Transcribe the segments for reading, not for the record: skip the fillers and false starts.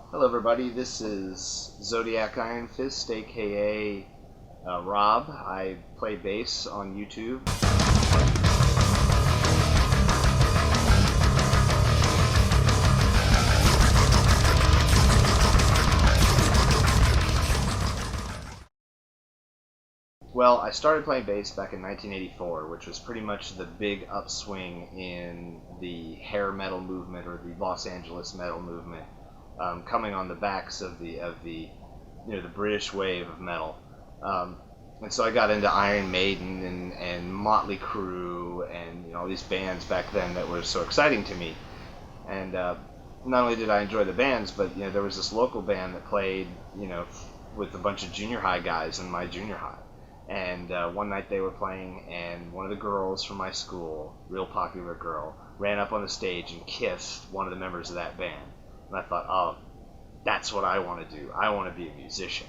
Hello everybody, this is Zodiac Iron Fist, aka Rob. I play bass on YouTube. Well, I started playing bass back in 1984, which was pretty much the big upswing in the hair metal movement, or the Los Angeles metal movement, coming on the backs of the the British wave of metal. And so I got into Iron Maiden and Motley Crue and all these bands back then that were so exciting to me. And not only did I enjoy the bands, but there was this local band that played with a bunch of junior high guys in my junior high. And one night they were playing, and one of the girls from my school, real popular girl, ran up on the stage and kissed one of the members of that band. And I thought, oh, that's what I want to do. I want to be a musician.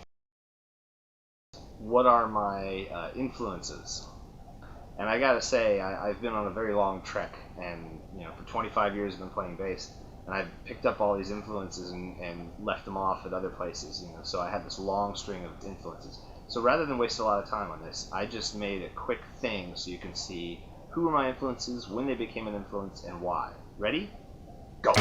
What are my influences? And I gotta say, I've been on a very long trek, and for 25 years I've been playing bass, and I've picked up all these influences and left them off at other places. So I have this long string of influences. So rather than waste a lot of time on this, I just made a quick thing so you can see who were my influences, when they became an influence, and why. Ready? Go!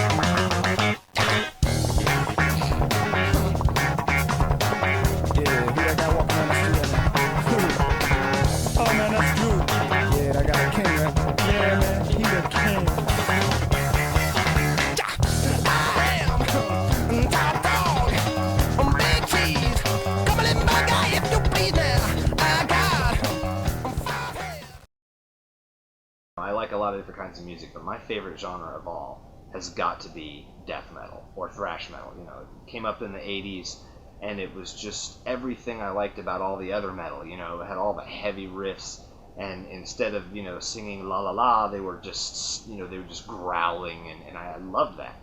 I like a lot of different kinds of music, but my favorite genre of all has got to be death metal or thrash metal. It came up in the 80s, and it was just everything I liked about all the other metal. It had all the heavy riffs, and instead of singing la la la, they were just growling, and I loved that.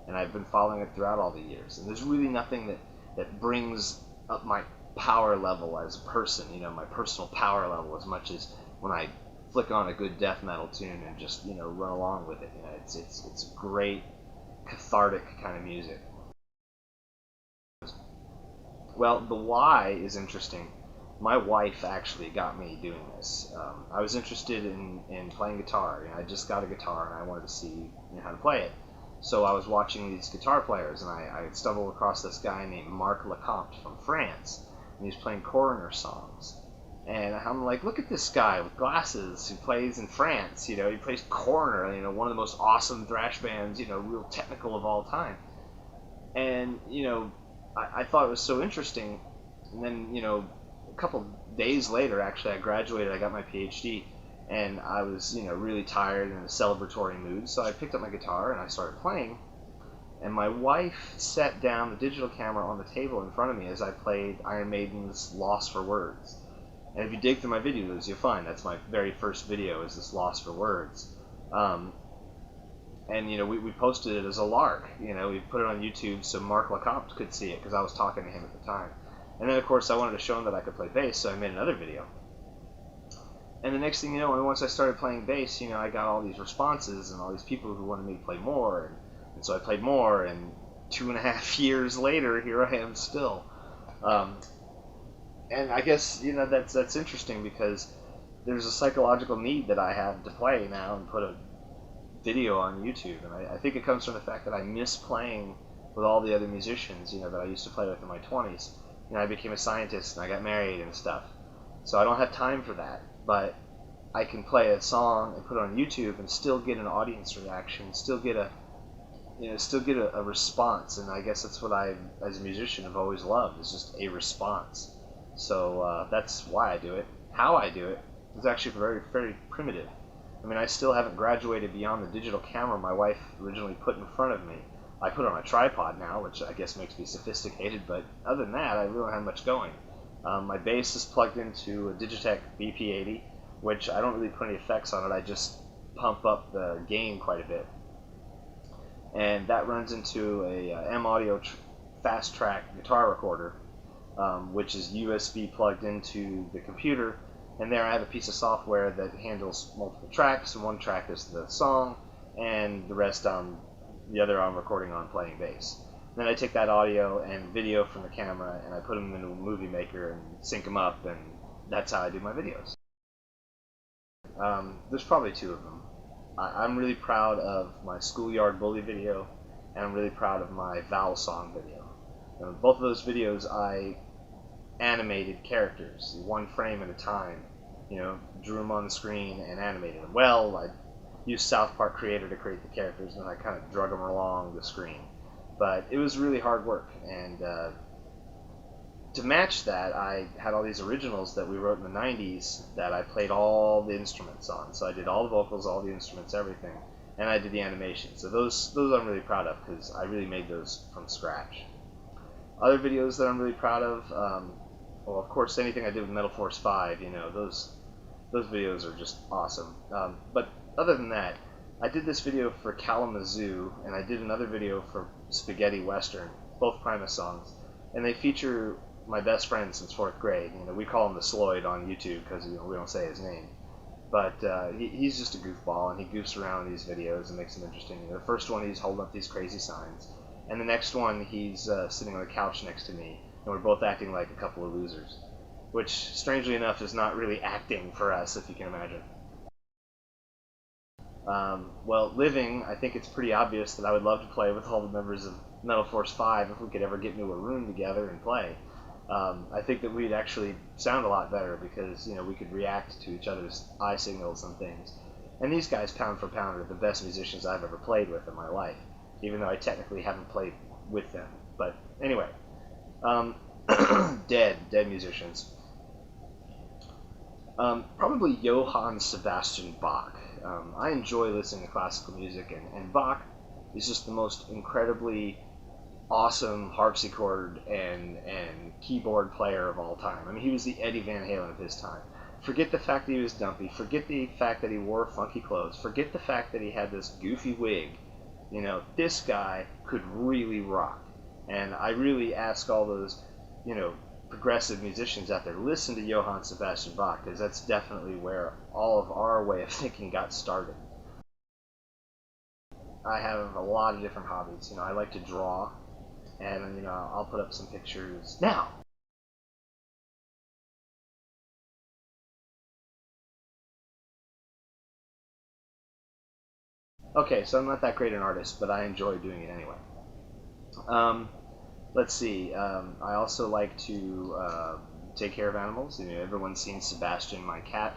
And I've been following it throughout all the years. And there's really nothing that brings up my power level as a person, my personal power level, as much as when I flick on a good death metal tune and just run along with it. It's great cathartic kind of music. Well, the why is interesting. My wife actually got me doing this. I was interested in playing guitar. I just got a guitar and I wanted to see how to play it. So I was watching these guitar players, and I stumbled across this guy named Marc Lecomte from France, and he was playing coroner songs. And I'm like, look at this guy with glasses who plays in France. He plays Coroner, one of the most awesome thrash bands, real technical of all time. And I thought it was so interesting. And then a couple days later, actually, I graduated. I got my PhD, and I was really tired and in a celebratory mood. So I picked up my guitar and I started playing. And my wife set down the digital camera on the table in front of me as I played Iron Maiden's Lost for Words. And if you dig through my videos, you'll find that's my very first video, is this Lost for Words. And we posted it as a lark. We put it on YouTube so Marc Lecomte could see it, because I was talking to him at the time. And then of course I wanted to show him that I could play bass, so I made another video. And the next thing you know, once I started playing bass, I got all these responses and all these people who wanted me to play more, and so I played more, and 2.5 years later, here I am still. And I guess that's interesting, because there's a psychological need that I have to play now and put a video on YouTube, and I think it comes from the fact that I miss playing with all the other musicians that I used to play with in my 20s. I became a scientist and I got married and stuff, so I don't have time for that. But I can play a song and put it on YouTube and still get an audience reaction, still get a response, and I guess that's what I, as a musician, have always loved, is just a response. So that's why I do it. How I do it is actually very, very primitive. I still haven't graduated beyond the digital camera my wife originally put in front of me. I put it on a tripod now, which I guess makes me sophisticated, but other than that, I really don't have much going. My bass is plugged into a Digitech BP80, which I don't really put any effects on it. I just pump up the gain quite a bit. And that runs into a M-Audio fast track guitar recorder, which is USB plugged into the computer, and there I have a piece of software that handles multiple tracks, and one track is the song, and the rest the other I'm recording on playing bass. Then I take that audio and video from the camera and I put them into a movie maker and sync them up, and that's how I do my videos. There's probably two of them. I'm really proud of my Schoolyard Bully video, and I'm really proud of my Vowel Song video. Both of those videos I animated characters, one frame at a time. Drew them on the screen and animated them. Well, I used South Park Creator to create the characters, and then I kind of drug them along the screen. But it was really hard work, and to match that, I had all these originals that we wrote in the 90s that I played all the instruments on. So I did all the vocals, all the instruments, everything, and I did the animation. So those I'm really proud of, because I really made those from scratch. Other videos that I'm really proud of, well, of course, anything I did with Metal Force 5, those videos are just awesome. But other than that, I did this video for Kalamazoo, and I did another video for Spaghetti Western, both Primus songs, and they feature my best friend since 4th grade. We call him the Sloyd on YouTube because we don't say his name. But he's just a goofball, and he goofs around in these videos and makes them interesting. The first one, he's holding up these crazy signs, and the next one, he's sitting on the couch next to me, and we're both acting like a couple of losers, which, strangely enough, is not really acting for us, if you can imagine. Well, living, I think it's pretty obvious that I would love to play with all the members of Metal Force 5 if we could ever get into a room together and play. I think that we'd actually sound a lot better because, we could react to each other's eye signals and things. And these guys, pound for pound, are the best musicians I've ever played with in my life, even though I technically haven't played with them. But anyway, dead musicians. Probably Johann Sebastian Bach. I enjoy listening to classical music, and Bach is just the most incredibly awesome harpsichord and keyboard player of all time. I mean, he was the Eddie Van Halen of his time. Forget the fact that he was dumpy. Forget the fact that he wore funky clothes. Forget the fact that he had this goofy wig. This guy could really rock. And I really ask all those, progressive musicians out there, listen to Johann Sebastian Bach, because that's definitely where all of our way of thinking got started. I have a lot of different hobbies. I like to draw, and I'll put up some pictures now. Okay, so I'm not that great an artist, but I enjoy doing it anyway. Let's see. I also like to take care of animals. Everyone's seen Sebastian, my cat.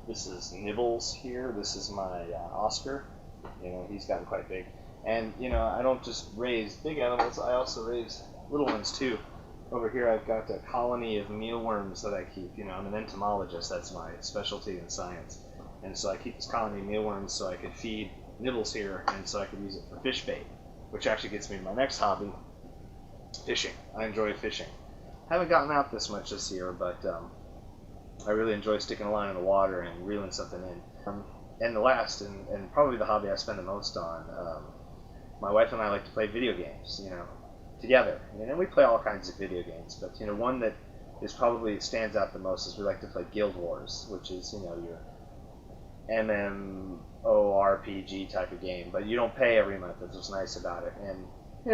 This is Nibbles here. This is my Oscar. He's gotten quite big. And, I don't just raise big animals, I also raise little ones too. Over here I've got a colony of mealworms that I keep. I'm an entomologist, that's my specialty in science. And so I keep this colony of mealworms so I could feed Nibbles here, and so I could use it for fish bait, which actually gets me to my next hobby, fishing. I enjoy fishing. I haven't gotten out this much this year, but I really enjoy sticking a line in the water and reeling something in. And the last, and probably the hobby I spend the most on, my wife and I like to play video games, together. And we play all kinds of video games, but one that is probably stands out the most is we like to play Guild Wars, which is your MMORPG type of game, but you don't pay every month. That's what's nice about it. And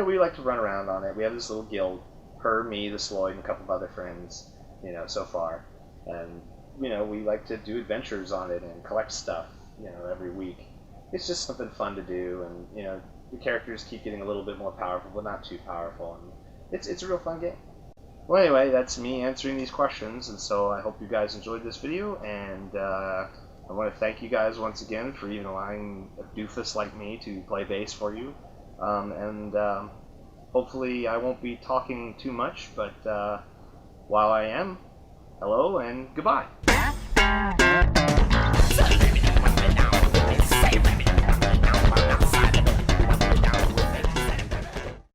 we like to run around on it. We have this little guild, her, me, the Sloyd, and a couple of other friends, so far. And we like to do adventures on it and collect stuff, every week. It's just something fun to do, and the characters keep getting a little bit more powerful, but not too powerful. And it's a real fun game. Well, anyway, that's me answering these questions, and so I hope you guys enjoyed this video, and I want to thank you guys once again for even allowing a doofus like me to play bass for you. Hopefully I won't be talking too much, but while I am, hello and goodbye.